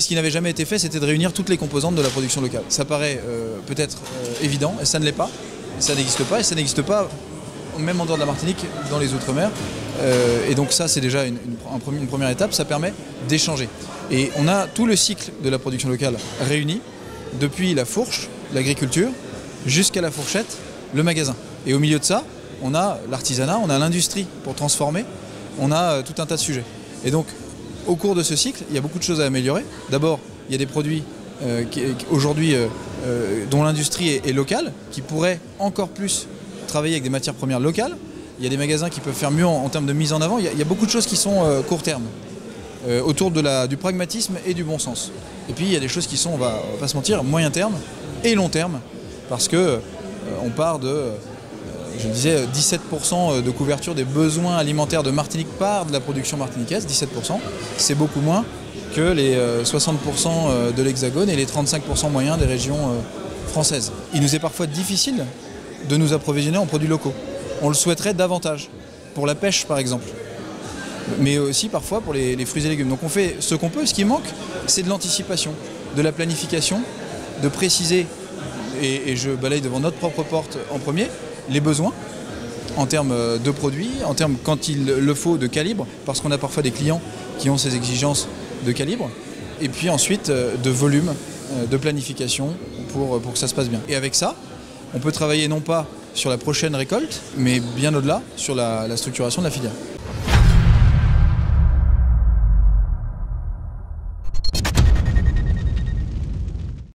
qui n'avait jamais été fait, c'était de réunir toutes les composantes de la production locale. Ça paraît peut-être évident, et ça ne l'est pas. Ça n'existe pas, et ça n'existe pas même en dehors de la Martinique, dans les Outre-mer. Et donc ça, c'est déjà une première étape, ça permet d'échanger. Et on a tout le cycle de la production locale réuni, depuis la fourche, l'agriculture, jusqu'à la fourchette, le magasin. Et au milieu de ça, on a l'artisanat, on a l'industrie pour transformer, on a tout un tas de sujets. Et donc, au cours de ce cycle, il y a beaucoup de choses à améliorer. D'abord, il y a des produits aujourd'hui dont l'industrie est locale, qui pourraient encore plus travailler avec des matières premières locales. Il y a des magasins qui peuvent faire mieux en termes de mise en avant. Il y a beaucoup de choses qui sont court terme, autour du pragmatisme et du bon sens. Et puis il y a des choses qui sont, on va pas se mentir, moyen terme et long terme, parce que on part de, je disais, 17% de couverture des besoins alimentaires de Martinique par de la production martiniquaise, 17%. C'est beaucoup moins que les 60% de l'Hexagone et les 35% moyens des régions françaises. Il nous est parfois difficile de nous approvisionner en produits locaux. On le souhaiterait davantage, pour la pêche par exemple, mais aussi parfois pour les fruits et légumes. Donc on fait ce qu'on peut, ce qui manque, c'est de l'anticipation, de la planification, de préciser, et je balaye devant notre propre porte en premier, les besoins en termes de produits, en termes, quand il le faut, de calibre, parce qu'on a parfois des clients qui ont ces exigences de calibre, et puis ensuite de volume, de planification pour que ça se passe bien. Et avec ça, on peut travailler non pas sur la prochaine récolte, mais bien au-delà, sur la structuration de la filière.